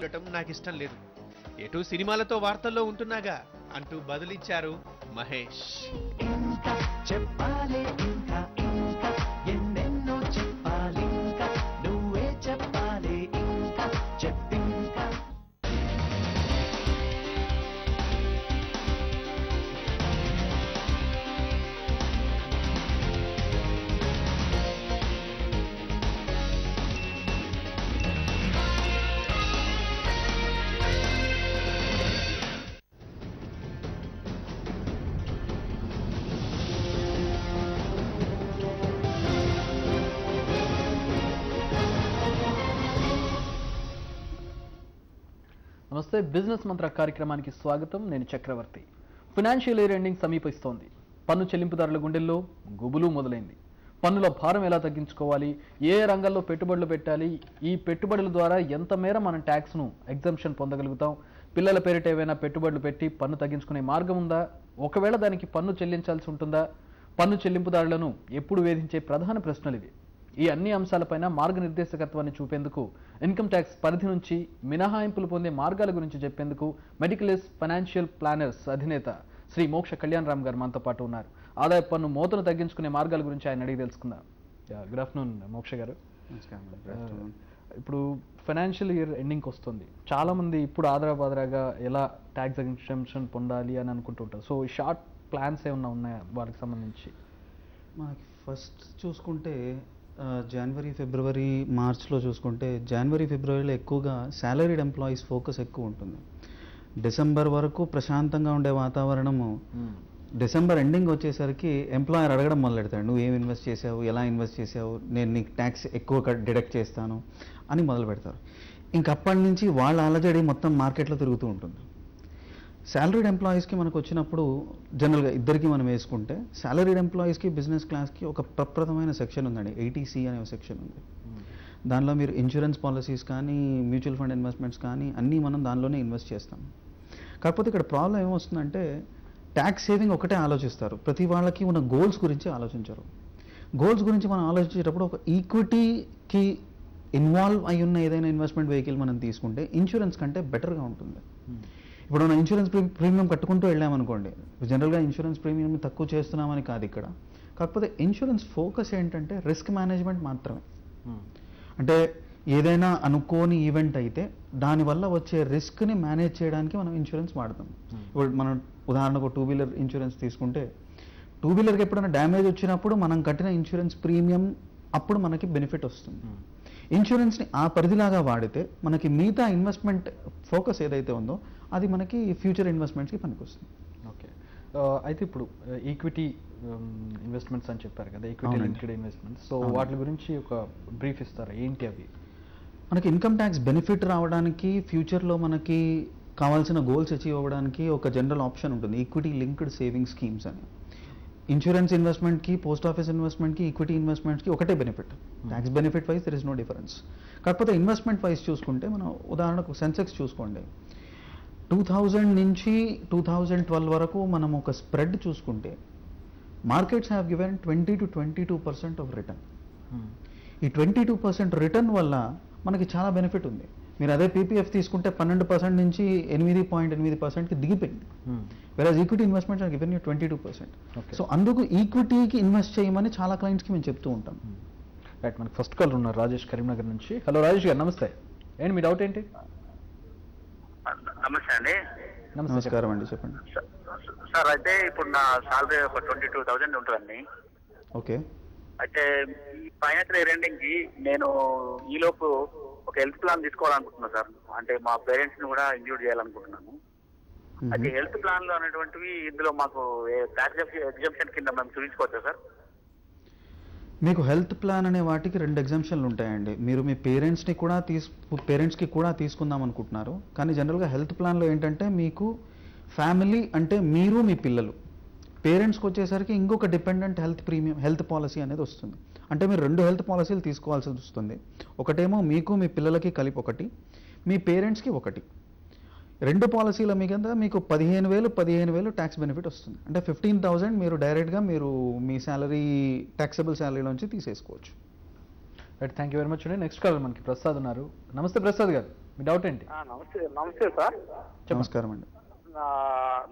ఉండటం నాకిష్టం లేదు. ఎటు సినిమాలతో వార్తల్లో ఉంటున్నాగా అంటూ బదులిచ్చారు మహేష్. ఇంకా చెప్పాలి, ఇంకా ఇంకా ఎన్నెన్నో చెప్పాలి, ఇంకా నువ్వే చెప్పాలి, ఇంకా చెప్పింకా. నమస్తే, బిజినెస్ మంత్ర కార్యక్రమానికి స్వాగతం. నేను చక్రవర్తి. ఫైనాన్షియల్ ఇయర్ ఎండింగ్ సమీపిస్తోంది. పన్ను చెల్లింపుదారుల గుండెల్లో గుబులు మొదలైంది. పన్నుల భారం ఎలా తగ్గించుకోవాలి, ఏ రంగాల్లో పెట్టుబడులు పెట్టాలి, ఈ పెట్టుబడుల ద్వారా ఎంత మేర మనం ట్యాక్స్ను ఎగ్జంప్షన్ పొందగలుగుతాం, పిల్లల పేరిట ఏవైనా పెట్టుబడులు పెట్టి పన్ను తగ్గించుకునే మార్గం ఉందా, ఒకవేళ దానికి పన్ను చెల్లించాల్సి ఉంటుందా, పన్ను చెల్లింపుదారులను ఎప్పుడు వేధించే ప్రధాన ప్రశ్నలు ఇవి. ఈ అన్ని అంశాలపైన మార్గనిర్దేశకత్వాన్ని చూపేందుకు, ఇన్కమ్ ట్యాక్స్ పరిధి నుంచి మినహాయింపులు పొందే మార్గాల గురించి చెప్పేందుకు మెడికలిస్ ఫైనాన్షియల్ ప్లానర్స్ అధినేత శ్రీ మోక్ష కళ్యాణ్ రామ్ గారు మనతో పాటు ఉన్నారు. ఆదాయ పన్ను మోతను తగ్గించుకునే మార్గాల గురించి ఆయన అడిగి తెలుసుకుందాం. గుడ్ ఆఫ్టర్నూన్ మోక్ష గారు. ఇప్పుడు ఫైనాన్షియల్ ఇయర్ ఎండింగ్కి వస్తుంది. చాలా మంది ఇప్పుడు ఆదరాబాదరాగా ఎలా ట్యాక్స్ ఎగ్జంప్షన్ పొందాలి అని అనుకుంటుంటారు. సో షార్ట్ ప్లాన్స్ ఏమన్నా ఉన్నాయా వాళ్ళకి సంబంధించి? మనకి ఫస్ట్ చూసుకుంటే జనవరి, ఫిబ్రవరి, మార్చ్లో చూసుకుంటే జనవరి, ఫిబ్రవరిలో ఎక్కువగా శాలరీడ్ ఎంప్లాయీస్ ఫోకస్ ఎక్కువ ఉంటుంది. డిసెంబర్ వరకు ప్రశాంతంగా ఉండే వాతావరణము డిసెంబర్ ఎండింగ్ వచ్చేసరికి ఎంప్లాయర్ అడగడం మొదలెడతాడు, నువ్వు ఏం ఇన్వెస్ట్ చేసావు, ఎలా ఇన్వెస్ట్ చేసావు, నేను నీకు ట్యాక్స్ ఎక్కువ డిడక్ట్ చేస్తాను అని మొదలు పెడతారు. ఇంకప్పటి నుంచి వాళ్ళ అలజడి మొత్తం మార్కెట్లో తిరుగుతూ ఉంటుంది. శాలరీడ్ ఎంప్లాయీస్కి మనకు వచ్చినప్పుడు జనరల్గా ఇద్దరికి మనం వేసుకుంటే శాలరీడ్ ఎంప్లాయీస్కి బిజినెస్ క్లాస్కి ఒక ప్రప్రదమైన సెక్షన్ ఉందండి, 80C అనే సెక్షన్ ఉంది. దానిలో మీరు ఇన్సూరెన్స్ పాలసీస్ కానీ, మ్యూచువల్ ఫండ్ ఇన్వెస్ట్మెంట్స్ కానీ అన్నీ మనం దానిలోనే ఇన్వెస్ట్ చేస్తాం. కాకపోతే ఇక్కడ ప్రాబ్లం ఏమొస్తుందంటే ట్యాక్స్ సేవింగ్ ఒకటే ఆలోచిస్తారు, ప్రతి వాళ్ళకి ఉన్న గోల్స్ గురించి ఆలోచించరు. గోల్స్ గురించి మనం ఆలోచించేటప్పుడు ఒక ఈక్విటీకి ఇన్వాల్వ్ అయి ఉన్న ఏదైనా ఇన్వెస్ట్మెంట్ వెహికల్ మనం తీసుకుంటే ఇన్సూరెన్స్ కంటే బెటర్గా ఉంటుంది. ఇప్పుడు మనం ఇన్సూరెన్స్ ప్రీమియం కట్టుకుంటూ వెళ్ళామనుకోండి, జనరల్గా ఇన్సూరెన్స్ ప్రీమియం తక్కువ చేస్తున్నామని కాదు ఇక్కడ. కాకపోతే ఇన్సూరెన్స్ ఫోకస్ ఏంటంటే రిస్క్ మేనేజ్మెంట్ మాత్రమే. అంటే ఏదైనా అనుకోని ఈవెంట్ అయితే దానివల్ల వచ్చే రిస్క్ని మేనేజ్ చేయడానికి మనం ఇన్సూరెన్స్ వాడతాం. ఇప్పుడు మనం ఉదాహరణకు 2-వీలర్ ఇన్సూరెన్స్ తీసుకుంటే 2-వీలర్కి ఎప్పుడైనా డ్యామేజ్ వచ్చినప్పుడు మనం కట్టిన ఇన్సూరెన్స్ ప్రీమియం అప్పుడు మనకి బెనిఫిట్ వస్తుంది. ఇన్సూరెన్స్ని ఆ పరిధిలాగా వాడితే మనకి మిగతా ఇన్వెస్ట్మెంట్ ఫోకస్ ఏదైతే ఉందో అది మనకి ఫ్యూచర్ ఇన్వెస్ట్మెంట్స్కి పనికొస్తుంది. ఓకే, అయితే ఇప్పుడు ఈక్విటీ ఇన్వెస్ట్మెంట్స్ అని చెప్పారు కదా, ఈక్విటీ లింక్డ్ ఇన్వెస్ట్మెంట్స్. సో వాటి గురించి ఒక బ్రీఫ్ ఇస్తారా, ఏంటి అవి? మనకి ఇన్కమ్ ట్యాక్స్ బెనిఫిట్ రావడానికి, ఫ్యూచర్లో మనకి కావాల్సిన గోల్స్ అచీవ్ అవ్వడానికి ఒక జనరల్ ఆప్షన్ ఉంటుంది, ఈక్విటీ లింక్డ్ సేవింగ్ స్కీమ్స్ అని. ఇన్సూరెన్స్ ఇన్వెస్ట్మెంట్కి, పోస్ట్ ఆఫీస్ ఇన్వెస్ట్మెంట్కి, ఈక్విటీ ఇన్వెస్ట్మెంట్కి ఒకటే benefit. Tax benefit wise there is no difference. కాకపోతే ఇన్వెస్ట్మెంట్ వైజ్ చూసుకుంటే మనం ఉదాహరణకు సెన్సెక్స్ చూసుకోండి, 2000 నుంచి 2012 వరకు మనం ఒక స్ప్రెడ్ చూసుకుంటే markets have given 20 to 22% of return. ఈ 22% రిటర్న్ వల్ల మనకి చాలా బెనిఫిట్ ఉంది. మీరు అదే పీపీఎఫ్ తీసుకుంటే 12% నుంచి 8.8%కి దిగిపోయింది. వేరే equity investments are given you 22%. So అందుకు ఈక్విటీకి ఇన్వెస్ట్ చేయమని చాలా క్లయింట్స్కి మేము చెప్తూ ఉంటాం. రైట్, మనకి ఫస్ట్ కాల్ ఉన్నారు రాజేష్ కరీంనగర్ నుంచి. హలో రాజేష్ గారు, నమస్తే. ఏంటి మీ డౌట్ ఏంటి? నమస్తే అండి. నమస్కారం అండి, చెప్పండి సార్. అయితే ఇప్పుడు నా సాలరీ ఒక 22,000 ఉంటుందండి. ఓకే. అయితే ఈ ఫైనాన్షియల్ ఇయర్ ఎండింగ్ కి నేను ఈలోపు ఒక హెల్త్ ప్లాన్ తీసుకోవాలనుకుంటున్నాను సార్. అంటే మా పేరెంట్స్ ని కూడా ఇంక్లూడ్ చేయాలనుకుంటున్నాను. అయితే హెల్త్ ప్లాన్ లో అనేటువంటివి ఇందులో మాకు ట్యాక్స్ ఎగ్జంప్షన్ కింద మేము చూపించుకోవచ్చా సార్? మీకు హెల్త్ ప్లాన్ అనే వాటికి 2 ఎగ్జంప్షన్లు ఉంటాయండి. మీరు మీ పేరెంట్స్కి కూడా తీసుకుందాం అనుకుంటున్నారు. కానీ జనరల్గా హెల్త్ ప్లాన్లో ఏంటంటే మీకు ఫ్యామిలీ అంటే మీరు, మీ పిల్లలు, పేరెంట్స్కి వచ్చేసరికి ఇంకొక డిపెండెంట్ హెల్త్ పాలసీ అనేది వస్తుంది. అంటే మీరు 2 హెల్త్ పాలసీలు తీసుకోవాల్సి వస్తుంది. ఒకటేమో మీకు, మీ పిల్లలకి కలిపి ఒకటి, మీ పేరెంట్స్కి ఒకటి. 2 పాలసీల మీద మీకు 15,000 ట్యాక్స్ బెనిఫిట్ వస్తుంది. అంటే 15,000 మీరు డైరెక్ట్గా మీ శాలరీ, ట్యాక్సబుల్ శాలరీలోంచి తీసేసుకోవచ్చు. Right, thank you very much అండి. నెక్స్ట్ కాల్ మనకి ప్రసాద్ ఉన్నారు. నమస్తే ప్రసాద్ గారు. మీ డౌట్ ఏంటి? నమస్తే నమస్తే సార్. నమస్కారం అండి.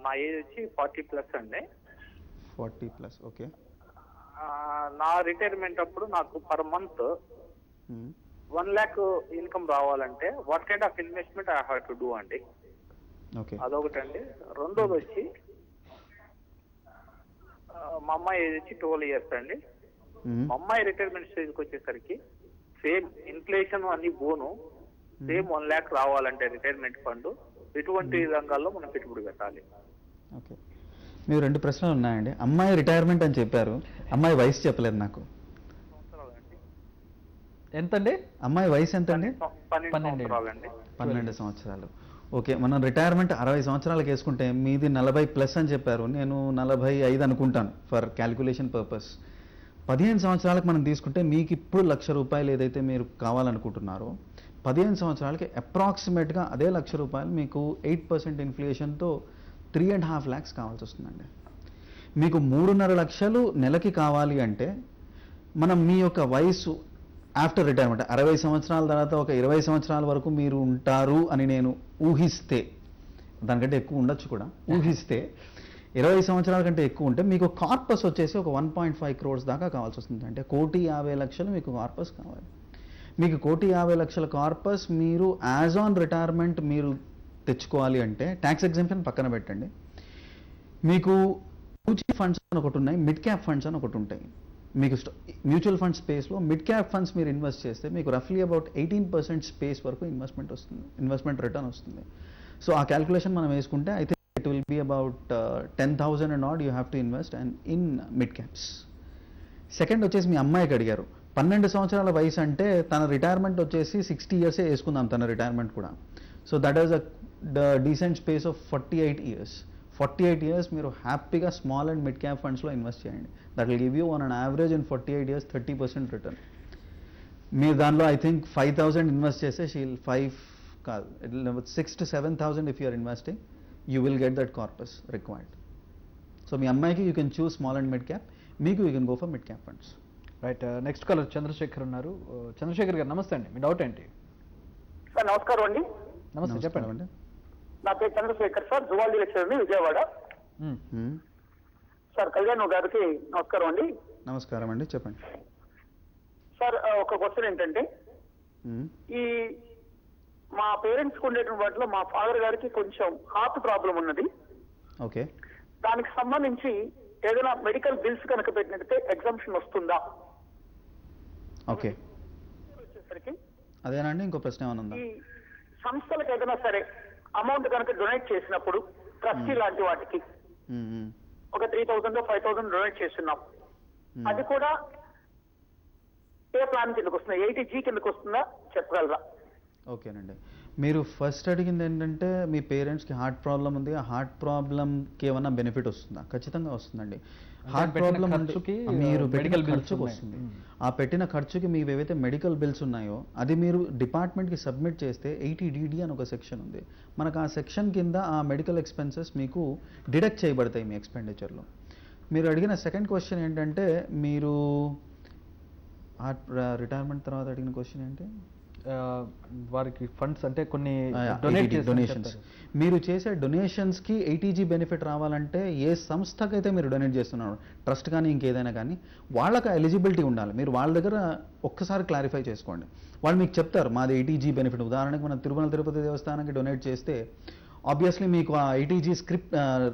నా ఏజ్ వచ్చి 40+ అండి. 40+, ఓకే. నా రిటైర్మెంట్ అప్పుడు నాకు పర్ మంత్ 1 lakh ఇన్కమ్ రావాలంటే what kind of investment I have to do అండి? ఓకే, అదొకటండి. రెండోది వచ్చి మా అమ్మాయి ఏజ్ వచ్చి 12 years అండి. మా అమ్మాయి రిటైర్మెంట్ స్టేజ్కి వచ్చేసరికి సేమ్ ఇన్ఫ్లేషన్ అన్ని బోను సేమ్ 1 lakh రావాలంటే రిటైర్మెంట్ ఫండ్ ఎటువంటి రంగాల్లో మనం పెట్టుబడి పెట్టాలి? ఓకే. మీరు 2 ప్రశ్నలు ఉన్నాయండి. అమ్మాయి రిటైర్మెంట్ అని చెప్పారు, అమ్మాయి వయసు చెప్పలేదు నాకు. ఎంతండి? అమ్మాయి వయసు ఎంత అండి? 12 సంవత్సరాలండి. 12 సంవత్సరాలు. ఓకే, మనం రిటైర్మెంట్ 60 సంవత్సరాలకు వేసుకుంటే మీది 40+ అని చెప్పారు, నేను 45 అనుకుంటాను ఫర్ క్యాల్కులేషన్ పర్పస్. 15 సంవత్సరాలకు మనం తీసుకుంటే మీకు ఇప్పుడు ₹1,00,000 ఏదైతే మీరు కావాలనుకుంటున్నారో 15 సంవత్సరాలకి అప్రాక్సిమేట్గా అదే ₹1,00,000 మీకు 8% ఇన్ఫ్లేషన్తో 3.5 lakhs కావాల్సి వస్తుందండి. మీకు 3.5 లక్షలు నెలకి కావాలి అంటే మనం మీ యొక్క వయసు ఆఫ్టర్ రిటైర్మెంట్ 60 సంవత్సరాల తర్వాత ఒక 20 సంవత్సరాల వరకు మీరు ఉంటారు అని నేను ఊహిస్తే, దానికంటే ఎక్కువ ఉండొచ్చు కూడా, ఊహిస్తే 20 సంవత్సరాల కంటే ఎక్కువ ఉంటే మీకు కార్పస్ వచ్చేసి ఒక 1.5 crores దాకా కావాల్సి వస్తుంది. అంటే 1,50,00,000 మీకు కార్పస్ కావాలి. మీకు 1,50,00,000 కార్పస్ మీరు యాజ్ ఆన్ రిటైర్మెంట్ మీరు తెచ్చుకోవాలి అంటే ట్యాక్స్ ఎగ్జంప్షన్ పక్కన పెట్టండి. మీకు మ్యూచువల్ ఫండ్స్ అని ఒకటి ఉన్నాయి, మిడ్ క్యాప్ ఫండ్స్ అని ఒకటి ఉంటాయి. మీకు మ్యూచువల్ ఫండ్ స్పేస్లో మిడ్ క్యాప్ ఫండ్స్ మీరు ఇన్వెస్ట్ చేస్తే మీకు రఫ్లీ అబౌట్ 18% స్పేస్ వరకు ఇన్వెస్ట్మెంట్ రిటర్న్ వస్తుంది. సో ఆ క్యాల్కులేషన్ మనం వేసుకుంటే అయితే it will be about 10,000 and odd you have to invest and in mid caps. Second వచ్చేసి మీ అమ్మాయికి అడిగారు, 12 సంవత్సరాల వయసు అంటే తన రిటైర్మెంట్ వచ్చేసి 60 years వేసుకుందాం తన రిటైర్మెంట్ కూడా. So that is the decent space of 48 years. 48 years మీరు హ్యాపీగా స్మాల్ అండ్ మిడ్ క్యాప్ ఫండ్స్లో ఇన్వెస్ట్ చేయండి. That will give you on an average in 48 years 30% return. మీరు దానిలో ఐ థింక్ 5,000 ఇన్వెస్ట్ చేస్తే 6,000 to 7,000 if you're investing you will get that corpus required. So మీ అమ్మాయికి you can choose small and mid cap, మీకు you can go for mid cap funds. Right, next caller Chandrasekhar ఉన్నారు. చంద్రశేఖర్ గారు నమస్తే అండి, మీ doubt ఏంటి? Sir నమస్కారం అండి. నమస్తే, చెప్పండి. నా పేరు Chandrashekar sir, zoology lecturer Vijayawada. Sir Kalyan గారికి నమస్కారం అండి. నమస్కారం అండి, చెప్పండి సార్. ఒక క్వశ్చన్ ఏంటంటే, ఈ మా పేరెంట్స్ ఉండేటువంటి వాటిలో మా ఫాదర్ గారికి కొంచెం హార్ట్ ప్రాబ్లం ఉన్నది. ఓకే, దానికి సంబంధించి ఏదైనా మెడికల్ బిల్స్ కనుక పెట్టినట్టే ఎగ్జామ్షన్ వస్తుందా? ఓకే, వచ్చేసరికి అదేనండి. ఇంకో ప్రశ్న ఏమైనా ఉందా? ఈ సంస్థలకు ఏదైనా సరే అమౌంట్ కనుక డొనేట్ చేసినప్పుడు ట్రస్టీ లాంటి వాటికి ఒక 3,000 to 5,000 డొనేట్ చేస్తున్నాం, అది కూడా ఏ ప్లాన్ కిందకు వస్తుందా, 80G కిందకు వస్తుందా చెప్పగలరా? ఓకేనండి. మీరు ఫస్ట్ అడిగింది ఏంటంటే మీ పేరెంట్స్కి హార్ట్ ప్రాబ్లం ఉంది, ఆ హార్ట్ ప్రాబ్లంకి ఏమైనా బెనిఫిట్ వస్తుందా? ఖచ్చితంగా వస్తుందండి. హార్ట్ ప్రాబ్లం మీరు మెడికల్ ఖర్చుకు వస్తుంది. ఆ పెట్టిన ఖర్చుకి మీకు ఏవైతే మెడికల్ బిల్స్ ఉన్నాయో అది మీరు డిపార్ట్మెంట్కి సబ్మిట్ చేస్తే 80DD అని ఒక సెక్షన్ ఉంది. మనకు ఆ సెక్షన్ కింద ఆ మెడికల్ ఎక్స్పెన్సెస్ మీకు డిడక్ట్ చేయబడతాయి మీ ఎక్స్పెండిచర్లో. మీరు అడిగిన సెకండ్ క్వశ్చన్ ఏంటంటే, మీరు రిటైర్మెంట్ తర్వాత అడిగిన క్వశ్చన్ ఏంటి? వారికి ఫండ్స్ అంటే కొన్ని డొనేషన్స్. మీరు చేసే డొనేషన్స్కి 80G బెనిఫిట్ రావాలంటే ఏ సంస్థకైతే మీరు డొనేట్ చేస్తున్నారు, ట్రస్ట్ కానీ ఇంకేదైనా కానీ, వాళ్ళకి ఎలిజిబిలిటీ ఉండాలి. మీరు వాళ్ళ దగ్గర ఒక్కసారి క్లారిఫై చేసుకోండి. వాళ్ళు మీకు చెప్తారు మాది 80G బెనిఫిట్. ఉదాహరణకి మనం తిరుమల తిరుపతి దేవస్థానానికి డొనేట్ చేస్తే ఆబ్వియస్లీ మీకు ఆ 80G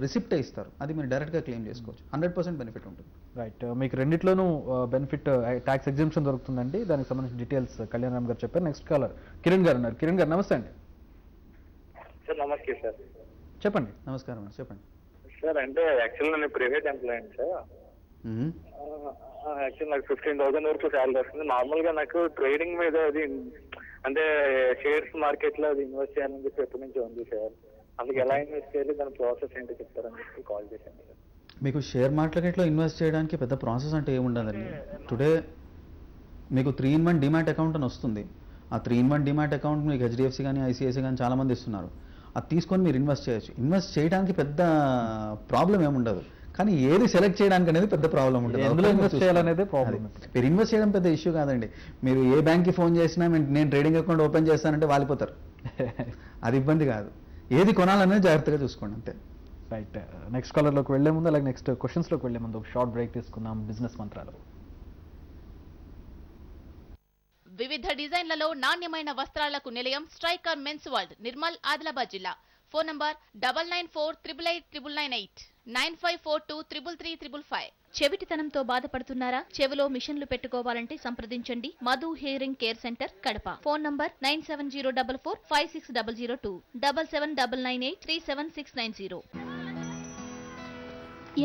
రిసిప్ట్ ఇస్తారు, అది మీరు డైరెక్ట్గా క్లెయిమ్ చేసుకోవచ్చు. 100% బెనిఫిట్ ఉంటుంది. రైట్, మీకు రెండిట్లోనూ బెనిఫిట్ ట్యాక్స్ ఎగ్జంప్షన్ దొరుకుతుందండి. దానికి సంబంధించిన డీటెయిల్స్ కళ్యాణ్ రామ్ గారు చెప్పారు. నెక్స్ట్ కాలర్ కిరణ్ గారు ఉన్నారు. కిరణ్ గారు నమస్తే అండి. సార్ నమస్తే సార్. చెప్పండి. నమస్కారం అండి, చెప్పండి సార్. అంటే యాక్చువల్ నేను ప్రైవేట్ ఎంప్లాయీ సార్. యాక్చువల్ నాకు 15,000 వరకు శాలరీ వస్తుంది. నార్మల్గా నాకు ట్రేడింగ్ మీద అది అంటే షేర్స్ మార్కెట్లో అది ఇన్వెస్ట్ చేయాలని చెప్పి ఎప్పటి నుంచి ఉంది సార్. అందుకు ఎలా ఇన్వెస్ట్ చేయాలి, దాని ప్రాసెస్ ఏంటో చెప్తారని చెప్పి కాల్ చేశాను సార్. మీకు షేర్ మార్కెట్లో ఇన్వెస్ట్ చేయడానికి పెద్ద ప్రాసెస్ అంటే ఏముండదండి. టుడే మీకు 3-in-1 డిమాట్ అకౌంట్ అని వస్తుంది. ఆ 3-in-1 డిమాట్ అకౌంట్ మీకు HDFC కానీ ICICI కానీ చాలామంది ఇస్తున్నారు. అది తీసుకొని మీరు ఇన్వెస్ట్ చేయొచ్చు. ఇన్వెస్ట్ చేయడానికి పెద్ద ప్రాబ్లం ఏముండదు, కానీ ఏది సెలెక్ట్ చేయడానికి అనేది పెద్ద ప్రాబ్లం ఉంటుంది. ఎందులో ఇన్వెస్ట్ చేయాలనేది ప్రాబ్లం. మీరు ఇన్వెస్ట్ చేయడం పెద్ద ఇష్యూ కాదండి. మీరు ఏ బ్యాంక్కి ఫోన్ చేసినా నేను ట్రేడింగ్ అకౌంట్ ఓపెన్ చేస్తానంటే వాలిపోతారు. అది ఇబ్బంది కాదు. ఏది కొనాలనేది జాగ్రత్తగా చూసుకోండి అంతే. రైట్, నెక్స్ట్ కాలర్లోకి వెళ్లే ముందు అలాగే నెక్స్ట్ క్వశ్చన్స్లోకి వెళ్లే ముందు ఒక షార్ట్ బ్రేక్ తీసుకుందాం బిజినెస్ మంత్రాలు. వివిధ డిజైన్లలో నాణ్యమైన వస్త్రాలకు నిలయం striker men's world, Nirmal, Adilabad జిల్లా. Phone number 99488898 9542333355. చెవిటితనంతో బాధపడుతున్నారా? చెవిలో మిషన్లు పెట్టుకోవాలంటే సంప్రదించండి Madhu hearing care centre, Kadapa. Phone number 9704456002 7799837690.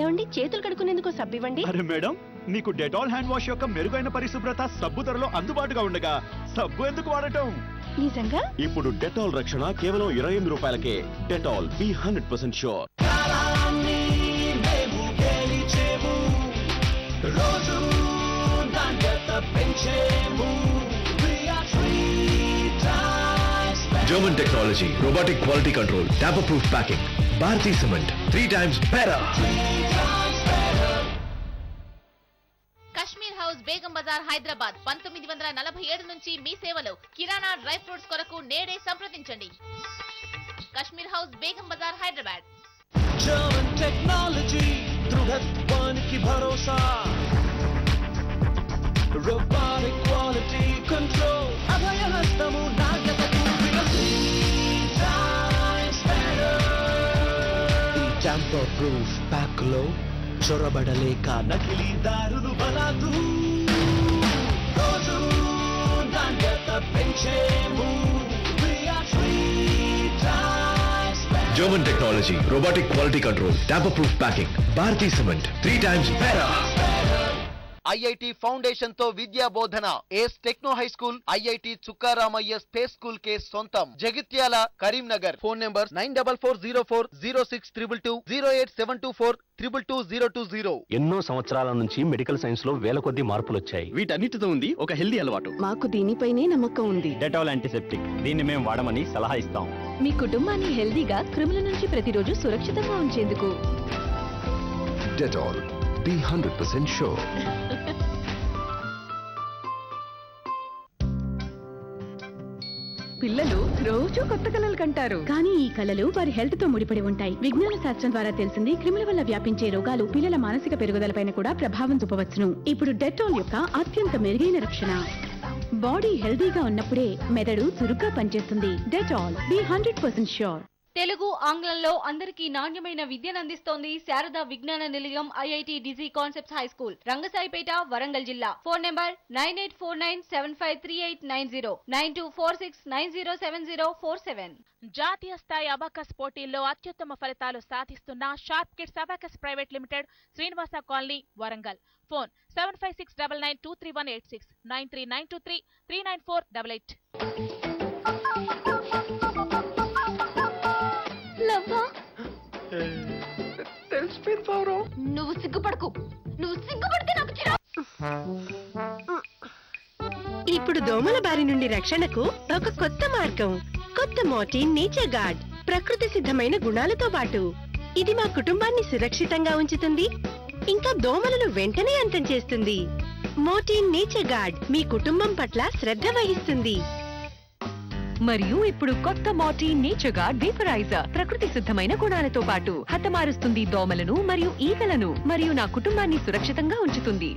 ఏమండి, చేతులు కడుక్కునేందుకు సబ్బు ఇవ్వండి. అరే మేడం, మీకు డెటాల్ హ్యాండ్ వాష్ యొక్క మెరుగైన పరిశుభ్రత సబ్బు ధరలో అందుబాటుగా ఉండగా సబ్బు ఎందుకు వాడటం? నిజంగా ఇప్పుడు డెటాల్ రక్షణ కేవలం 28 రూపాయలకే. Dettol be 100% sure. German technology, robotic quality control, tamper-proof packing. Bharti Cement, 3 times better. Kashmir House, Begum Bazar, Hyderabad. 1947 నుంచి మీ సేవలో. కిరాణా, డ్రై ఫ్రూట్స్ కొరకు నేడే సంప్రదించండి. Kashmir House, Begum Bazar, Hyderabad. German technology, దృఢత్వానికి భరోసా. Robotic quality control, అభయహస్తము నాణ్యతకు tamper proof pack లో చొరబడలేక నకిలీ దారులు బలాదు. రోజు నాణ్యత పెంచేము. German technology, robotic quality control, tamper-proof packing. Bharti Cement, 3 times better. IIT foundation తో విద్యా బోధన. Ace techno high school, IIT Chukkaramaiah space school కే సొంతం. జగిత్యాల, కరీంనగర్. Phone number 9440406222 08724222020. ఎన్నో సంవత్సరాల నుంచి మెడికల్ సైన్స్ లో వేల కొద్ది మార్పులు వచ్చాయి. వీటన్నిటితో ఉంది ఒక హెల్దీ అలవాటు. మాకు దీనిపైనే నమ్మకం ఉంది. డెటాల్ యాంటీసెప్టిక్, దీన్ని మేము వాడమని సలహా ఇస్తాం. మీ కుటుంబాన్ని హెల్దీగా, క్రిముల నుంచి ప్రతిరోజు సురక్షితంగా ఉంచేందుకు. Dettol, be 100% sure. పిల్లలు రోజు కొత్త కలలు కంటారు, కానీ ఈ కలలు వారి హెల్త్ తో ముడిపడి ఉంటాయి. విజ్ఞాన శాస్త్రం ద్వారా తెలిసింది, క్రిముల వల్ల వ్యాపించే రోగాలు పిల్లల మానసిక పెరుగుదలపైన కూడా ప్రభావం చూపవచ్చును. ఇప్పుడు డెటాల్ యొక్క అత్యంత మెరుగైన రక్షణ. బాడీ హెల్దీగా ఉన్నప్పుడే మెదడు చురుగ్గా పనిచేస్తుంది. Dettol, be 100% sure. తెలుగు, ఆంగ్లంలో అందరికీ నాణ్యమైన విద్యను అందిస్తోంది Sharada Vignana Nilayam IIT digi concepts high school, Rangasaipet, Warangal జిల్లా. Phone number 9849753890 9246907047. జాతీయ స్థాయి అబాకస్ పోటీల్లో అత్యుత్తమ ఫలితాలు సాధిస్తున్న sharp kids abacus private limited, Srinivasa colony, Warangal. Phone 7569923186 93923 39488. నువ్వు సిగ్గుపడకు. నువ్వు సిగ్గుపడితే నాకు ఇప్పుడు దోమల బారి నుండి రక్షణకు ఒక కొత్త మార్గం. కొత్త మోర్టీన్ నేచర్ గార్డ్. ప్రకృతి సిద్ధమైన గుణాలతో పాటు ఇది మా కుటుంబాన్ని సురక్షితంగా ఉంచుతుంది, ఇంకా దోమలను వెంటనే అంతం చేస్తుంది. మోర్టీన్ నేచర్ గార్డ్ మీ కుటుంబం పట్ల శ్రద్ధ వహిస్తుంది. మరియు ఇప్పుడు కొత్త మోర్టీన్ నేచర్ గార్డ్ వేపరైజర్ ప్రకృతి సిద్ధమైన గుణాలతో పాటు హతమారుస్తుంది దోమలను మరియు ఈగలను, మరియు నా కుటుంబాన్ని సురక్షితంగా ఉంచుతుంది.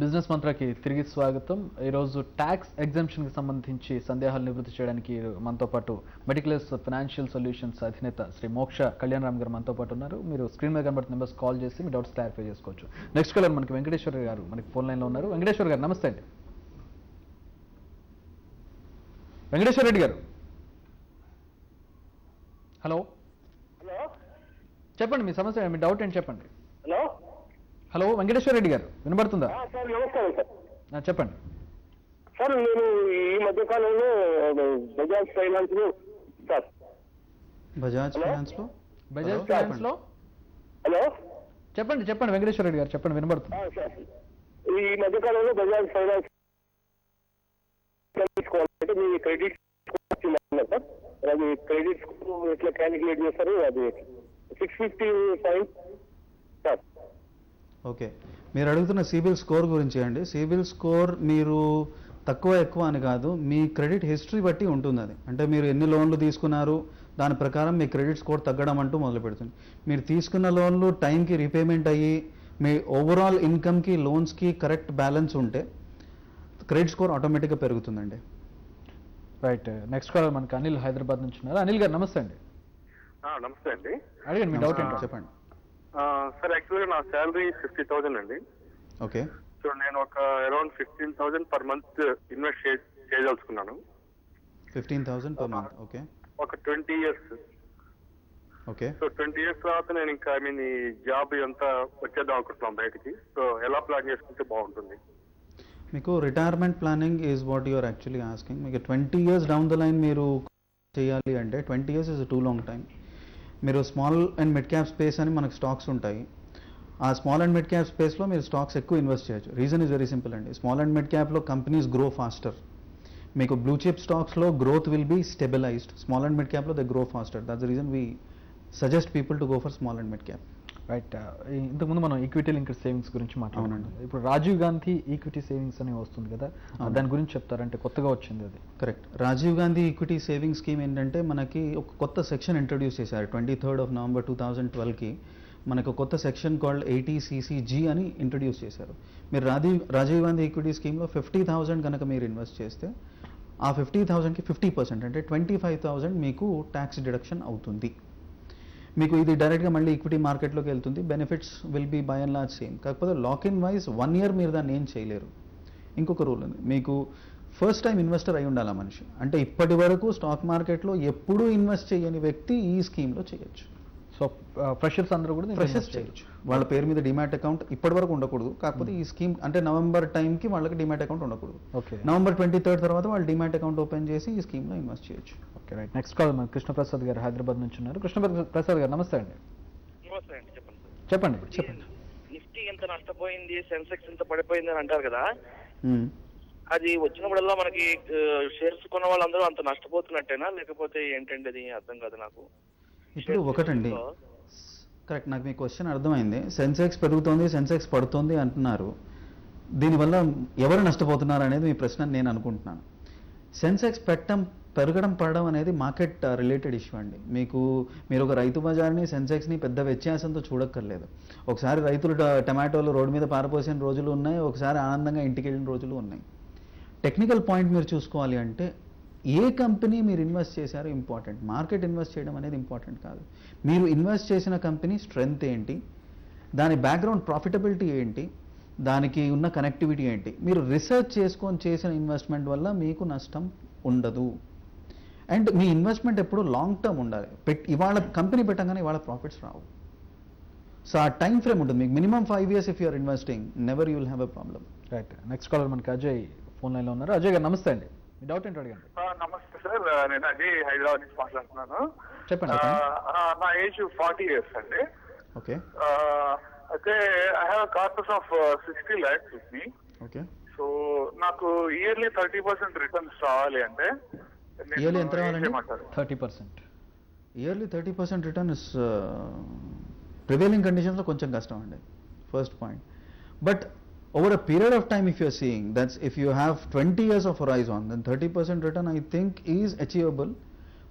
బిజినెస్ మంత్రాకి తిరిగి స్వాగతం. ఈరోజు ట్యాక్స్ ఎగ్జామ్షన్కి సంబంధించి సందేహాలు నివృత్తి చేయడానికి మనతో పాటు మెడిక్లెస్ ఫైనాన్షియల్ సొల్యూషన్స్ అధినేత శ్రీ మోక్ష కళ్యాణరామ్ గారు మనతో పాటు ఉన్నారు. మీరు స్క్రీన్ మీద కనబడుతున్న నెంబర్స్ కాల్ చేసి మీ డౌట్స్ క్లారిఫై చేసుకోవచ్చు. నెక్స్ట్ కాలర్ మనకి వెంకటేశ్వర గారు మనకి ఫోన్ లైన్లో ఉన్నారు. వెంకటేశ్వర గారు నమస్తే అండి. వెంకటేశ్వర రెడ్డి గారు, హలో. చెప్పండి మీ సమస్య, మీ డౌట్ ఏంటి చెప్పండి. హలో వెంకటేశ్వర రెడ్డి గారు, వినబడుతుందా? సార్ నమస్కారం సార్. చెప్పండి సార్ నేను ఈ మధ్య కాలంలో బజాజ్ ఫైనాన్స్ లో సార్ బజాజ్ ఫైనాన్స్ లో హలో చెప్పండి వెంకటేశ్వర రెడ్డి గారు చెప్పండి, వినబడుతుంది. సార్ ఈ మధ్య కాలంలో బజాజ్ ఫైనాన్స్ తీసుకోవాలంటే మీ క్రెడిట్ సార్, అది క్రెడిట్ ఎట్లా క్యాలిక్యులేట్ చేస్తారు? అది 650 ఫైన్ సార్. ఓకే, మీరు అడుగుతున్న సిబిల్ స్కోర్ గురించి అండి. సిబిల్ స్కోర్ మీరు తక్కువ ఎక్కువ అని కాదు, మీ క్రెడిట్ హిస్టరీ బట్టి ఉంటుంది అది. అంటే మీరు ఎన్ని లోన్లు తీసుకున్నారు దాని ప్రకారం మీ క్రెడిట్ స్కోర్ తగ్గడం అంటూ మొదలు పెడుతుంది. మీరు తీసుకున్న లోన్లు టైంకి రీపేమెంట్ అయ్యి మీ ఓవరాల్ ఇన్కమ్కి లోన్స్కి కరెక్ట్ బ్యాలెన్స్ ఉంటే క్రెడిట్ స్కోర్ ఆటోమేటిక్గా పెరుగుతుందండి. రైట్. నెక్స్ట్ కాలర్ మనకి అనిల్ హైదరాబాద్ నుంచి ఉన్నారు. అనిల్ గారు నమస్తే అండి. నమస్తే అండి. అడిగండి మీ డౌట్ ఏంటో. చెప్పండి. సార్ యాక్చువల్గా నా శాలరీ 50,000 అండి. ఓకే. సో నేను ఒక అరౌండ్ 15,000 పర్ మంత్ ఇన్వెస్ట్ చేయదలుచుకున్నాను. 15,000 పర్ మంత్. ఓకే. ఒక 20 years. ఓకే. సో 20 years తర్వాత నేను ఇంకా ఈ జాబ్ అంతా వచ్చేద్దాం అనుకుంటున్నాం బయటికి. సో ఎలా ప్లాన్ చేసుకుంటే బాగుంటుంది? మీకు retirement planning is what you're actually asking. మీకు 20 years డౌన్ ద లైన్ మీరు చేయాలి అంటే 20 years is too long time. మీరు small and mid cap space అని మనకు స్టాక్స్ ఉంటాయి. ఆ స్మాల్ అండ్ మిడ్ క్యాప్ స్పేస్లో మీరు స్టాక్స్ ఎక్కువ ఇన్వెస్ట్ చేయొచ్చు. రీజన్ ఇస్ వెరీ సింపుల్ అండి. స్మాల్ అండ్ మిడ్ క్యాప్లో కంపెనీస్ గ్రో ఫాస్టర్. మీకు బ్లూ చిప్ స్టాక్స్లో growth will be stabilised. Small and mid క్యాప్లో they grow faster. That's the reason we suggest people to go for small and mid cap. Right. ఇంతకుముందు మనం equity linked savings గురించి మాట్లాడామండి. ఇప్పుడు Rajiv Gandhi equity savings అని వస్తుంది కదా, దాని గురించి చెప్తారంటే కొత్తగా వచ్చింది అది. Correct. Rajiv Gandhi equity savings scheme ఏంటంటే మనకి ఒక కొత్త సెక్షన్ ఇంట్రడ్యూస్ చేశారు 23rd November 2012కి. మనకు కొత్త సెక్షన్ కాల్డ్ 80CCG అని ఇంట్రడ్యూస్ చేశారు. మీరు రాజీవ్ గాంధీ ఈక్విటీ స్కీమ్లో 50,000 కనుక మీరు ఇన్వెస్ట్ చేస్తే ఆ 50,000కి 50% అంటే 25,000 మీకు ట్యాక్స్ డిడక్షన్ అవుతుంది. మీకు ఇది డైరెక్ట్గా మళ్ళీ ఈక్విటీ మార్కెట్లోకి వెళ్తుంది. Benefits will be by and large same. కాకపోతే లాక్ ఇన్ వైజ్ 1 year మీరు దాన్ని ఏం చేయలేరు. ఇంకొక రూల్ ఉంది, మీకు ఫస్ట్ టైం ఇన్వెస్టర్ అయి ఉండాలి మనిషి. అంటే ఇప్పటి వరకు స్టాక్ మార్కెట్లో ఎప్పుడూ ఇన్వెస్ట్ చేయని వ్యక్తి ఈ స్కీమ్లో చేయొచ్చు. సో ఫ్రెషర్స్ అందరూ కూడా ఫ్రెషర్స్ చేయొచ్చు. వాళ్ళ పేరు మీద డిమాట్ అకౌంట్ ఇప్పటి వరకు ఉండకూడదు. కాకపోతే ఈ స్కీమ్ అంటే నవంబర్ టైంకి వాళ్ళకి డిమాట్ అకౌంట్ ఉండకూడదు. ఓకే. November 23rd తర్వాత వాళ్ళు డిమాట్ అకౌంట్ ఓపెన్ చేసి ఈ స్కీమ్లో ఇన్వెస్ట్ చేయొచ్చు. ఓకే. రైట్. నెక్స్ట్ కాల్ మన కృష్ణప్రసాద్ గారు హైదరాబాద్ నుంచి ఉన్నారు. కృష్ణప్రసాద్ గారు నమస్తే అండి. నమస్తే అండి. చెప్పండి. చెప్పండి. నిఫ్టీ ఎంత నష్టపోయింది, సెన్సెక్స్ ఎంత పడిపోయింది అని అంటారు కదా, అది వచ్చినప్పుడల్లా మనకి షేర్స్ కొన్న వాళ్ళందరూ అంత నష్టపోతున్నట్టేనా, లేకపోతే ఏంటండి అది అర్థం కాదు నాకు. ఇప్పుడు ఒకటండి, కరెక్ట్, నాకు మీ క్వశ్చన్ అర్థమైంది. సెన్సెక్స్ పెరుగుతోంది, సెన్సెక్స్ పడుతోంది అంటున్నారు. దీనివల్ల ఎవరు నష్టపోతున్నారు అనేది మీ ప్రశ్న నేను అనుకుంటున్నాను. సెన్సెక్స్ పెరగడం పడడం అనేది మార్కెట్ రిలేటెడ్ ఇష్యూ అండి. మీరు ఒక రైతు బజార్ని సెన్సెక్స్ని పెద్ద వ్యత్యాసంతో చూడక్కర్లేదు. ఒకసారి రైతులు టమాటోలు రోడ్డు మీద పారపోసిన రోజులు ఉన్నాయి, ఒకసారి ఆనందంగా ఇంటికి వెళ్ళిన రోజులు ఉన్నాయి. టెక్నికల్ పాయింట్ మీరు చూసుకోవాలి అంటే ఏ కంపెనీ మీరు ఇన్వెస్ట్ చేశారో ఇంపార్టెంట్. మార్కెట్ ఇన్వెస్ట్ చేయడం అనేది ఇంపార్టెంట్ కాదు. మీరు ఇన్వెస్ట్ చేసిన కంపెనీ స్ట్రెంగ్త్ ఏంటి, దాని బ్యాక్గ్రౌండ్ ప్రాఫిటబిలిటీ ఏంటి, దానికి ఉన్న కనెక్టివిటీ ఏంటి, మీరు రీసెర్చ్ చేసుకొని చేసిన ఇన్వెస్ట్మెంట్ వల్ల మీకు నష్టం ఉండదు. అండ్ మీ ఇన్వెస్ట్మెంట్ ఎప్పుడు లాంగ్ టర్మ్ ఉండాలి. ఇవాళ కంపెనీ పెట్టగానే ఇవాళ ప్రాఫిట్స్ రావు. సో ఆ టైం ఫ్రేమ్ ఉంటుంది. మీకు minimum 5 years if you're investing, never you will have a problem. Right. Next caller మనకి అజయ్ ఫోన్ లైన్లో ఉన్నారు. అజయ్ గారు నమస్తే అండి. మీ డౌట్ ఏంటో అడగండి. నమస్తే సార్, నేను అజయ్ హైదరాబాద్ నుంచి మాట్లాడుతున్నాను. చెప్పండి. నా ఏజ్ 40 years అండి. ఓకే. అయితే I have corpus of 60 lakhs with me. Okay. So నాకు ఇయర్లీ 30% రిటర్న్స్ రావాలి అంటే ఇయర్లీ ఎంత రావాలండి? 30%. ఇయర్లీ 30% రిటర్న్ ఇస్ ప్రివైలింగ్ కండిషన్స్లో కొంచెం కష్టం అండి, first point. But over a period of time, if you're seeing that's if you have 20 years of horizon, then 30% return I think is achievable.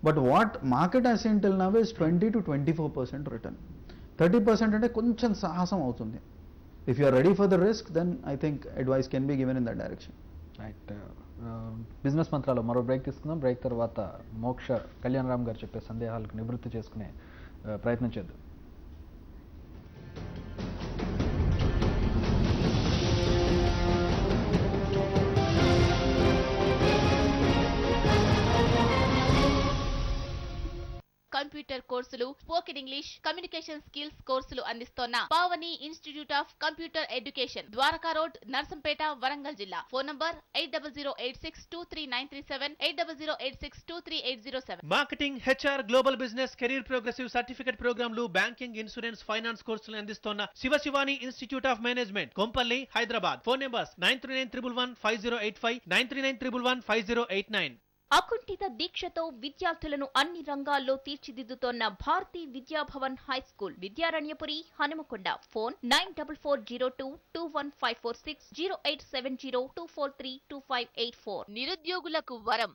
But what market has seen till now is 20 to 24% return. 30% అంటే కొంచెం సాహసం అవుతుంది. If you are ready for the risk, then I think advice can be given in that direction. Right. Business మంత్రాలు మరో break తీసుకుందాం. Break తర్వాత మోక్ష కళ్యాణరామ్ గారు చెప్పే సందేహాలకు నివృత్తి చేసుకునే ప్రయత్నం చేద్దాం. కంప్యూటర్ కోర్సులు, స్పోకెన్ ఇంగ్లీష్, కమ్యూనికేషన్ స్కిల్స్ కోర్సులు అందిస్తోన్న Pavani institute of computer education, Dwaraka road, Narsampet, Warangal జిల్లా. Phone number 8008623937, 8008623807. Marketing, HR, global business, career progressive certificate ప్రోగ్రాంలు, బ్యాంకింగ్, ఇన్సూరెన్స్, ఫైనాన్స్ కోర్సులు అందిస్తోన్న Sivasivani institute of management, Kompally, Hyderabad. Phone numbers 9391150859, 93915089. అకుంఠిత దీక్షతో విద్యార్థులను అన్ని రంగాల్లో తీర్చిదిద్దుతోన్న Bharathi Vidyabhavan high school, Vidyaranyapuri, Hanamkonda. Phone 9442215460, 08702432584. నిరుద్యోగులకు వరం.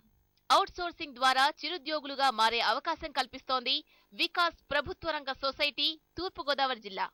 అవుట్సోర్సింగ్ ద్వారా చిరుద్యోగులుగా మారే అవకాశం కల్పిస్తోంది వికాస్ ప్రభుత్వ రంగ సొసైటీ, తూర్పుగోదావరి జిల్లా.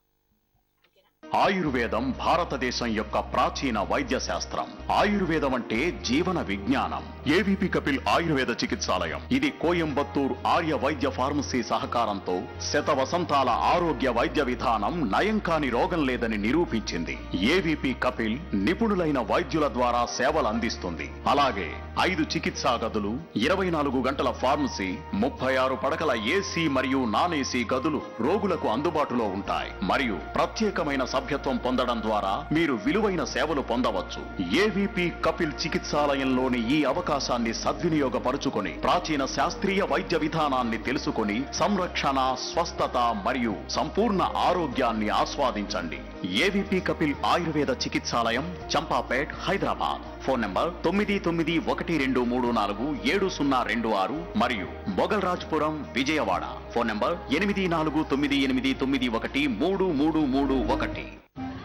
ఆయుర్వేదం భారతదేశం యొక్క ప్రాచీన వైద్య శాస్త్రం. ఆయుర్వేదం అంటే జీవన విజ్ఞానం. ఏవీపీ కపిల్ ఆయుర్వేద చికిత్సాలయం. ఇది కోయంబత్తూర్ ఆర్య వైద్య ఫార్మసీ సహకారంతో శతవసంతాల ఆరోగ్య వైద్య విధానం నయం కాని రోగం లేదని నిరూపించింది. ఏవీపీ కపిల్ నిపుణులైన వైద్యుల ద్వారా సేవలు అందిస్తుంది. అలాగే 5 చికిత్సా గదులు, 24 గంటల ఫార్మసీ, 36 పడకల ఏసీ మరియు నాన్ ఏసీ గదులు రోగులకు అందుబాటులో ఉంటాయి. మరియు ప్రత్యేకమైన సభ్యత్వం పొందడం ద్వారా మీరు విలువైన సేవలు పొందవచ్చు. ఏవీపీ కపిల్ చికిత్సాలయంలోని ఈ అవకాశాన్ని సద్వినియోగపరుచుకొని ప్రాచీన శాస్త్రీయ వైద్య విధానాన్ని తెలుసుకొని సంరక్షణ, స్వస్థత మరియు సంపూర్ణ ఆరోగ్యాన్ని ఆస్వాదించండి. AVP Kapil Ayurveda Chikitsalayam, Champapet, Hyderabad. Phone number 9912347026 మరియు మొగల్ రాజ్పురం, విజయవాడ. Phone number 8498913331.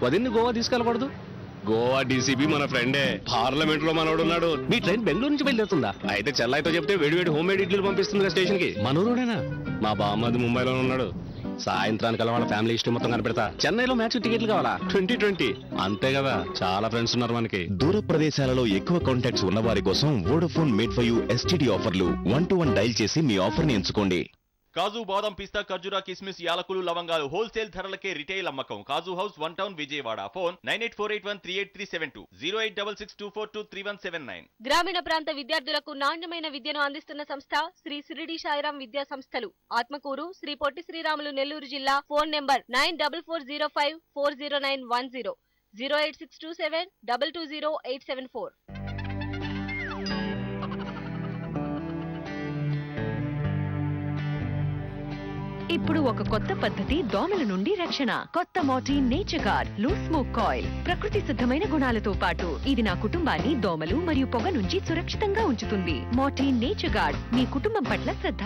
వదిన్ని గోవా తీసుకెళ్ళకూడదు? గోవా డీసీపీ మన ఫ్రెండే, పార్లమెంట్ లో మనోడు ఉన్నాడు. మీ ట్రైన్ బెంగళూరు నుంచి బయలుదేరుతుందా? అయితే చెల్లాయితో చెప్తే వేడివేడి హోమ్ మేడ్ ఇడ్లీలు పంపిస్తుంది స్టేషన్ కి. మనోడేనా? మా బామ్మది ముంబైలో ఉన్నాడు. సాయంత్రానికి వాళ్ళ ఫ్యామిలీ హిస్టరీ మొత్తం కనిపెడతా. చెన్నైలో మ్యాచ్ టికెట్లు కావాలా? 2020 అంతే కదా, చాలా ఫ్రెండ్స్ ఉన్నారు మనకి. దూర ప్రదేశాలలో ఎక్కువ కాంటాక్ట్స్ ఉన్నవారి కోసం Vodafone made for you STD ఆఫర్లు. 121 డైల్ చేసి మీ ఆఫర్ ని ఎంచుకోండి. కాజు, బాదం, పిస్తా, ఖర్జూరా, కిస్మిస్, యాలకులు, లవంగాలు హోల్సేల్ ధరలకే రిటైల్ అమ్మకం. కాజు హౌస్, 1 టౌన్, విజయవాడ. ఫోన్ 9848138372, 08624223179. గ్రామీణ ప్రాంత విద్యార్థులకు నాణ్యమైన విద్యను అందిస్తున్న సంస్థ శ్రీ షిరిడి సాయిరాం విద్యా సంస్థలు, ఆత్మకూరు, శ్రీ పొట్టి శ్రీరాములు, నెల్లూరు జిల్లా. Phone number 9440540910, 08627220874. ఇప్పుడు ఒక కొత్త పద్ధతి దోమల నుండి రక్షణ. కొత్త Mortein nature guard loose smoke coil. ప్రకృతి సిద్ధమైన గుణాలతో పాటు ఇది నా కుటుంబాన్ని దోమలు మరియు పొగ నుంచి సురక్షితంగా ఉంచుతుంది. మోర్టీన్ నేచర్ గార్డ్, మీ కుటుంబం పట్ల శ్రద్ధ.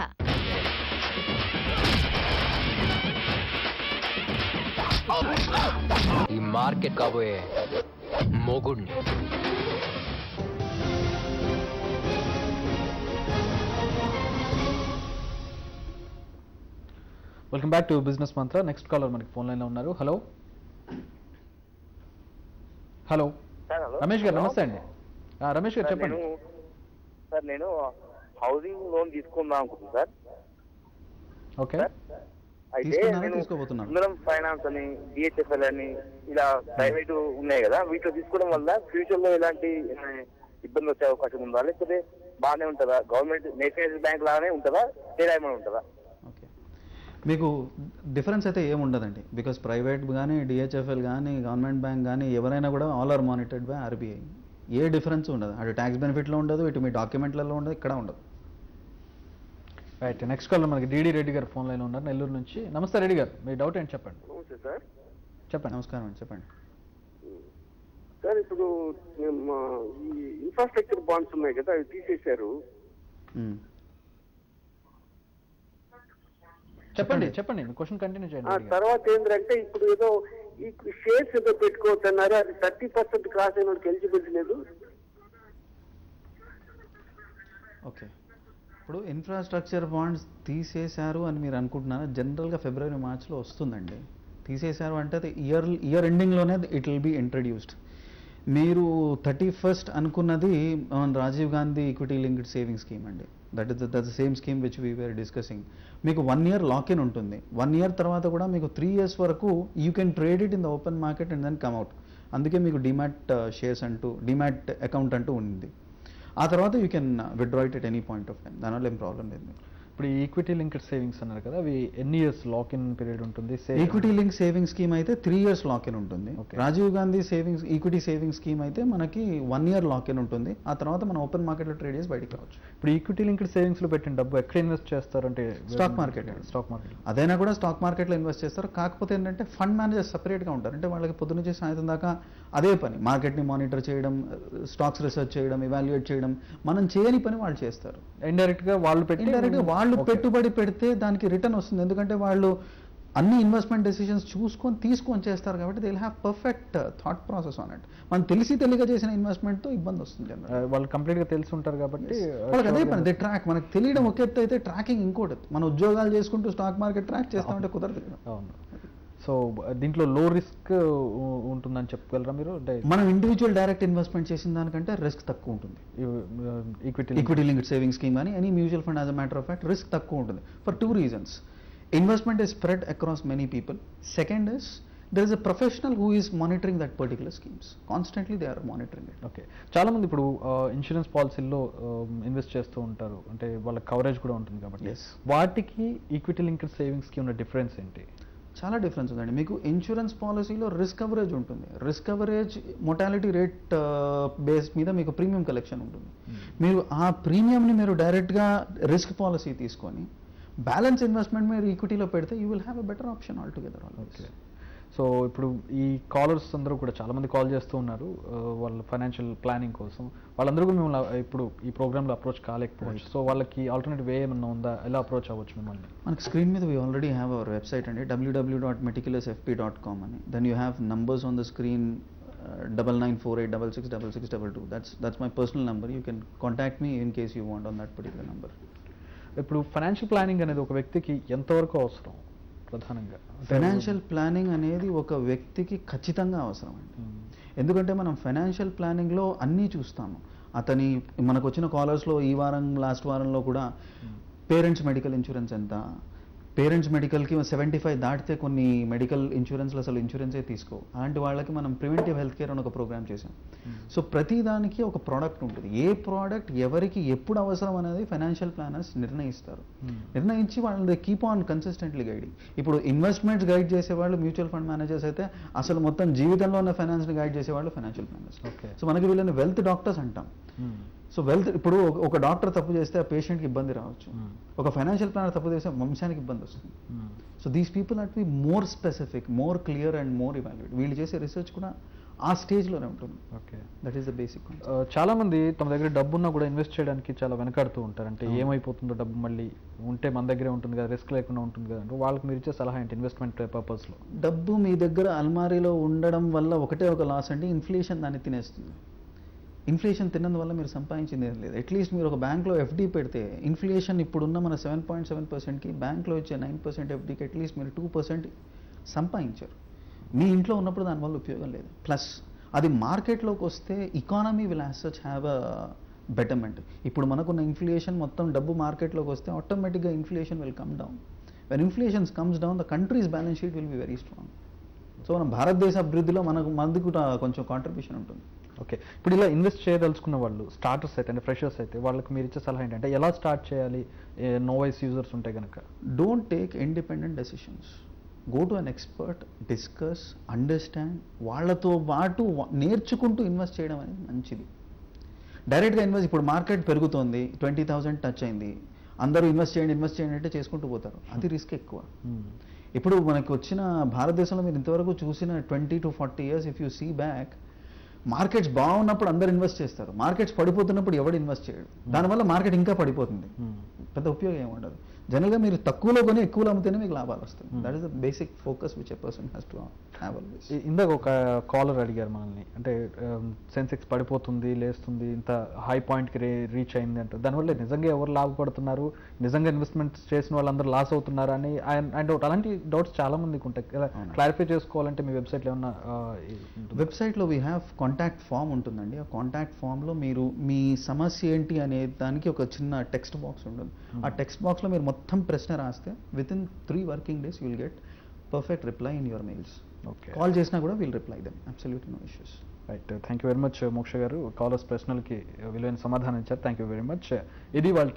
ఈ మార్కెట్ కాబోయే మొగుడ్ని. Welcome back to business Mantra. Next caller మనకి ఫోన్ లైన్ లో ఉన్నారు. హలో హలో రమేష్ గారు, నమస్తే అండి. రమేష్ గారు చెప్పండి. సార్ నేను హౌసింగ్ లోన్ తీసుకుందాం అనుకుంటున్నాను సార్. ఓకే, అయితే సుందరం ఫైనాన్స్ అని, డిహెచ్ఎఫ్ఎల్ అని ఇలా ప్రైవేట్ ఉన్నాయి కదా, వీటిలో తీసుకోవడం వల్ల ఫ్యూచర్ లో ఎలాంటి ఇబ్బంది వచ్చే అవకాశం ఉందా, లేకపోతే బాగానే ఉంటుందా? గవర్నమెంట్ నేషనలైజ్ బ్యాంక్ లాగానే ఉంటుందా, తేడా ఏమైనా ఉంటుందా? మీకు డిఫరెన్స్ అయితే ఏముండదండి. బికాస్ ప్రైవేట్ కానీ, డిహెచ్ఎఫ్ఎల్ కానీ, గవర్నమెంట్ బ్యాంక్ కానీ ఎవరైనా కూడా all are monitored by RBI. ఏ డిఫరెన్స్ ఉండదు. అటు ట్యాక్స్ బెనిఫిట్లో ఉండదు, ఇటు మీ డాక్యుమెంట్లలో ఉండదు, ఇక్కడ ఉండదు. రైట్, నెక్స్ట్ కాల్ మనకి డిడి రెడ్డి గారు ఫోన్ లైన్ ఉన్నారు నెల్లూరు నుంచి. నమస్తే రెడ్డి గారు, మీ డౌట్ ఏంటి చెప్పండి. సార్ చెప్పండి. నమస్కారం అండి, చెప్పండి. సార్ ఇప్పుడు ఈ ఇన్ఫ్రాస్ట్రక్చర్ బాండ్స్ ఉన్నాయి కదా, అవి తీసేశారు. చెప్పండి చెప్పండి, క్వశ్చన్ కంటిన్యూ చేయండి. తర్వాత ఏంటంటే ఇప్పుడు ఏదో ఈ షేర్స్ ఏదో పెట్టుకోవచ్చు అన్నారు, అది 30% క్రాస్ అయిన వాళ్ళకి ఎలిజిబిలిటీ లేదు. ఓకే, ఇప్పుడు ఇన్ఫ్రాస్ట్రక్చర్ బాండ్స్ తీసేశారు అని మీరు అనుకుంటున్నారా? జనరల్గా ఫిబ్రవరి మార్చ్లో వస్తుందండి. తీసేశారు అంటే అది ఇయర్ ఎండింగ్లోనే ఇట్ విల్ బి ఇంట్రడ్యూస్డ్. మీరు 31st అనుకున్నది Rajiv Gandhi equity linked saving scheme అండి. That the same scheme which we were discussing. మీకు 1 year లాక్ ఇన్ ఉంటుంది. 1 year తర్వాత కూడా మీకు 3 years వరకు you can trade it in the open market and then come out. అందుకే మీకు డిమాట్ షేర్స్ అంటూ, డిమాట్ అకౌంట్ అంటూ ఉంది. ఆ తర్వాత you can withdraw it at any point of time. దానివల్ల ఏం ప్రాబ్లం లేదు మీకు. ఇప్పుడు ఈక్విటీ లింక్డ్ సేవింగ్స్ అన్నారు కదా, అవి ఎన్ని ఇయర్స్ లాక్ ఇన్ పీరియడ్ ఉంటుంది? ఈక్విటీ లింక్ సేవింగ్ స్కీమ్ అయితే 3 years లాక్ ఇన్ ఉంటుంది. Rajiv Gandhi savings equity saving scheme అయితే మనకి 1 year లాక్ ఇన్ ఉంటుంది. ఆ తర్వాత మనం ఓపెన్ మార్కెట్లో ట్రేడ్ చేసి బయటికి రావచ్చు. ఇప్పుడు ఈక్విటీ లింక్డ్ సేవింగ్స్ లో పెట్టిన డబ్బు ఎక్కడ ఇన్వెస్ట్ చేస్తారంటే? Stock market. స్టాక్ మార్కెట్ అదైనా కూడా స్టాక్ మార్కెట్లో ఇన్వెస్ట్ చేస్తారు. కాకపోతే ఏంటంటే ఫండ్ మేనేజర్ సపరేట్గా ఉంటారు. అంటే వాళ్ళకి పొద్దున్న నుంచి సాయంత్రం దాకా అదే పని మార్కెట్ని మానిటర్ చేయడం, స్టాక్స్ రీసెర్చ్ చేయడం, ఎవాల్యుయేట్ చేయడం, మనం చేయని పని వాళ్ళు చేస్తారు. ఇండైరెక్ట్గా వాళ్ళు పెట్టుబడి పెడితే దానికి రిటర్న్ వస్తుంది. ఎందుకంటే వాళ్ళు అన్ని ఇన్వెస్ట్మెంట్ డెసిషన్స్ తీసుకొని చేస్తారు కాబట్టి they will have perfect thought process on it. మనం తెలియక చేసిన ఇన్వెస్ట్మెంట్తో ఇబ్బంది వస్తుంది. వాళ్ళు కంప్లీట్గా తెలిసి ఉంటారు కాబట్టి వాళ్ళకి అదే పని, దే ట్రాక్. మనకు తెలియడం ఒక ఎత్తు అయితే ట్రాకింగ్ ఇంకోటి. మన ఉద్యోగాలు చేసుకుంటూ స్టాక్ మార్కెట్ ట్రాక్ చేస్తామంటే కుదరదు. అవును. సో దీంట్లో లో రిస్క్ ఉంటుందని చెప్పగలరా మీరు? మనం ఇండివిజువల్ డైరెక్ట్ ఇన్వెస్ట్మెంట్ చేసిన దానికంటే రిస్క్ తక్కువ ఉంటుంది. ఈక్విటీ లింక్డ్ సేవింగ్ స్కీమ్ అని any mutual fund as a matter of fact risk తక్కువ ఉంటుంది for 2 reasons. Investment is spread across many people. Second is there is a professional who is monitoring that particular schemes. Constantly they are monitoring it. Okay. చాలా మంది ఇప్పుడు insurance పాలసీల్లో invest చేస్తూ ఉంటారు, అంటే వాళ్ళ coverage కూడా ఉంటుంది కాబట్టి వాటికి ఈక్విటీ లింక్డ్ సేవింగ్స్కి ఉన్న డిఫరెన్స్ ఏంటి? చాలా డిఫరెన్స్ ఉందండి. మీకు ఇన్సూరెన్స్ పాలసీలో రిస్క్ కవరేజ్ ఉంటుంది. Risk coverage mortality rate base మీద మీకు ప్రీమియం కలెక్షన్ ఉంటుంది. మీరు ఆ ప్రీమియంని మీరు డైరెక్ట్గా రిస్క్ పాలసీ తీసుకొని బ్యాలెన్స్ ఇన్వెస్ట్మెంట్ మీరు ఈక్విటీలో పెడితే you will have a better option all together. Okay. So ఇప్పుడు ఈ కాలర్స్ అందరూ కూడా చాలామంది కాల్ చేస్తూ ఉన్నారు వాళ్ళ ఫైనాన్షియల్ ప్లానింగ్ కోసం. వాళ్ళందరూ కూడా మిమ్మల్ని ఇప్పుడు ఈ ప్రోగ్రామ్లో అప్రోచ్ కాలేకపోవచ్చు. సో వాళ్ళకి ఆల్టర్నేటివ్ వే ఏమన్నా ఉందా? ఎలా అప్రోచ్ అవ్వచ్చు మిమ్మల్ని? మనకి స్క్రీన్ మీద we already have our website అండి, www.meticulousfp.com అని. Then you have numbers on the screen 9948666622. That's my personal number. You can contact me in case you want on that particular number. ఇప్పుడు financial planning అనేది ఒక వ్యక్తికి ఎంతవరకు అవసరం? ప్రధానంగా financial planning అనేది ఒక వ్యక్తికి ఖచ్చితంగా అవసరం అండి. ఎందుకంటే మనం ఫైనాన్షియల్ ప్లానింగ్లో అన్నీ చూస్తాము. మనకు వచ్చిన కాలర్స్లో ఈ వారం లాస్ట్ వారంలో కూడా పేరెంట్స్ మెడికల్ ఇన్సూరెన్స్ ఎంత, పేరెంట్స్ మెడికల్కి 75 దాటితే కొన్ని మెడికల్ ఇన్సూరెన్స్లో అసలు ఇన్సూరెన్సే తీసుకో. అలాంటి వాళ్ళకి మనం ప్రివెంటివ్ హెల్త్ కేర్ అని ఒక ప్రోగ్రామ్ చేసాం. సో ప్రతి దానికి ఒక ప్రోడక్ట్ ఉంటుంది. ఏ ప్రోడక్ట్ ఎవరికి ఎప్పుడు అవసరం అనేది ఫైనాన్షియల్ ప్లానర్స్ నిర్ణయిస్తారు. నిర్ణయించి వాళ్ళని కీప్ ఆన్ కన్సిస్టెంట్లీ గైడింగ్. ఇప్పుడు ఇన్వెస్ట్మెంట్స్ గైడ్ చేసేవాళ్ళు మ్యూచువల్ ఫండ్ మేనేజర్స్ అయితే, అసలు మొత్తం జీవితంలో ఉన్న ఫైనాన్స్ని గైడ్ చేసేవాళ్ళు ఫైనాన్షియల్ ప్లానర్స్. సో మనకి వీళ్ళని వెల్త్ డాక్టర్స్ అంటాం. సో వెల్త్, ఇప్పుడు ఒక డాక్టర్ తప్పు చేస్తే ఆ పేషెంట్కి ఇబ్బంది రావచ్చు, ఒక ఫైనాన్షియల్ ప్లానర్ తప్పు చేస్తే వంశానికి ఇబ్బంది వస్తుంది. So these people are to be more specific, more clear and more evaluate. వీళ్ళు చేసే రీసెర్చ్ కూడా ఆ స్టేజ్లోనే ఉంటుంది. Okay, that is the basic. చాలా మంది తమ దగ్గర డబ్బున్నా కూడా ఇన్వెస్ట్ చేయడానికి చాలా వెనకాడుతూ ఉంటారు. అంటే ఏమైపోతుందో డబ్బు, మళ్ళీ ఉంటే మన దగ్గరే ఉంటుంది కదా, రిస్క్ లేకుండా ఉంటుంది కదా అంటే వాళ్ళకి మీరు ఇచ్చే సలహా ఏంటి ఇన్వెస్ట్మెంట్ పర్పస్లో? డబ్బు మీ దగ్గర అల్మారీలో ఉండడం వల్ల ఒకటే ఒక లాస్ అంటే ఇన్ఫ్లేషన్ దాన్ని తినేస్తుంది. ఇన్ఫ్లేషన్ తిన్నందువల్ల మీరు సంపాదించింది ఏం లేదు. అట్లీస్ట్ మీరు ఒక బ్యాంక్లో ఎఫ్డీ పెడితే ఇన్ఫ్లేషన్ ఇప్పుడున్న మన 7.7%కి బ్యాంక్లో ఇచ్చే 9% ఎఫ్డీకి అట్లీస్ట్ మీరు 2% సంపాదించారు. మీ ఇంట్లో ఉన్నప్పుడు దానివల్ల ఉపయోగం లేదు. ప్లస్ అది మార్కెట్లోకి వస్తే economy will as such have a betterment. ఇప్పుడు మనకున్న ఇన్ఫ్లేషన్ మొత్తం డబ్బు మార్కెట్లోకి వస్తే ఆటోమేటిక్గా inflation will come down. When inflation comes down the countries balance sheet will be very strong. So మన భారతదేశ అభివృద్ధిలో మనది కూడా కొంచెం కాంట్రిబ్యూషన్ ఉంటుంది. ఓకే, ఇప్పుడు ఇలా ఇన్వెస్ట్ చేయదలుచుకున్న వాళ్ళు స్టార్టర్స్ అయితే, అంటే ఫ్రెషర్స్ అయితే, వాళ్ళకి మీరు ఇచ్చే సలహా ఏంటంటే ఎలా స్టార్ట్ చేయాలి? నోవైస్ యూజర్స్ ఉంటే కనుక don't take independent decisions. Go to an expert, discuss, understand, వాళ్ళతో పాటు నేర్చుకుంటూ ఇన్వెస్ట్ చేయడం అనేది మంచిది. డైరెక్ట్గా ఇన్వెస్ట్, ఇప్పుడు మార్కెట్ పెరుగుతోంది, 20,000 టచ్ అయింది, అందరూ ఇన్వెస్ట్ చేయండి అంటే చేసుకుంటూ పోతారు. అది రిస్క్ ఎక్కువ. ఇప్పుడు మనకు వచ్చిన భారతదేశంలో మీరు ఇంతవరకు చూసిన 20 to 40 years if you see back, markets బాగున్నప్పుడు అందరు ఇన్వెస్ట్ చేస్తారు, మార్కెట్స్ పడిపోతున్నప్పుడు ఎవడు ఇన్వెస్ట్ చేయడు. దానివల్ల మార్కెట్ ఇంకా పడిపోతుంది, పెద్ద ఉపయోగం ఏమి ఉండదు. జనరల్గా మీరు తక్కువలో కొని ఎక్కువలో అమ్మితేనే మీకు లాభాలు వస్తాయి. That is the basic focus which a person has to have always. ఇందాక ఒక కాలర్ అడిగారు మనల్ని, అంటే సెన్సెక్స్ పడిపోతుంది, లేస్తుంది, ఇంత హై పాయింట్కి రీచ్ అయింది అంటే దానివల్ల నిజంగా ఎవరు లాభపడుతున్నారు, నిజంగా ఇన్వెస్ట్మెంట్ చేసిన వాళ్ళందరూ లాస్ అవుతున్నారు అని ఆయన డౌట్. అలాంటి డౌట్స్ చాలా మందికి ఉంటాయి. క్లారిఫై చేసుకోవాలంటే మీ వెబ్సైట్లో ఏమన్నా? వెబ్సైట్లో వీ హ్యావ్ కాంటాక్ట్ ఫామ్ ఉంటుందండి. ఆ కాంటాక్ట్ ఫామ్లో మీరు మీ సమస్య ఏంటి అనే దానికి ఒక చిన్న టెక్స్ట్ బాక్స్ ఉంటుంది. ఆ టెక్స్ట్ బాక్స్లో మీరు మొత్తం ప్రశ్న రాస్తే with in 3 working days you will get perfect reply in your mails. Okay, call చేసినా కూడా we'll reply them. Absolutely no issues. Right, thank you very much మోక్ష గారు. కాలర్స్ ప్రశ్నలకి విలువైన సమాధానం ఇచ్చారు. Thank you very much. ఇది వాళ్ళ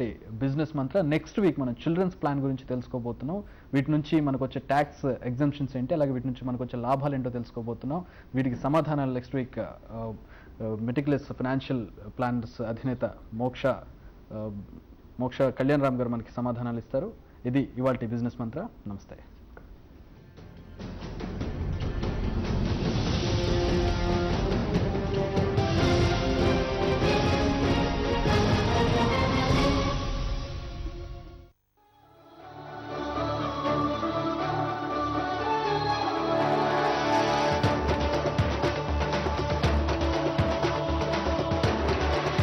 బిజినెస్ మంత్ర. నెక్స్ట్ వీక్ మనం చిల్డ్రన్స్ ప్లాన్ గురించి తెలుసుకోబోతున్నాం. వీటి నుంచి మనకు వచ్చే ట్యాక్స్ ఎగ్జంప్షన్స్ ఏంటి, అలాగే వీటి నుంచి మనకు వచ్చే లాభాలు ఏంటో తెలుసుకోబోతున్నాం. వీటికి సమాధానాలు next week meticulous financial plans అధినేత మోక్ష కళ్యాణ్ రామ్ గారు మనకి సమాధానాలు ఇస్తారు. ఇది ఇవాల్టి బిజినెస్ మంత్ర. నమస్తే.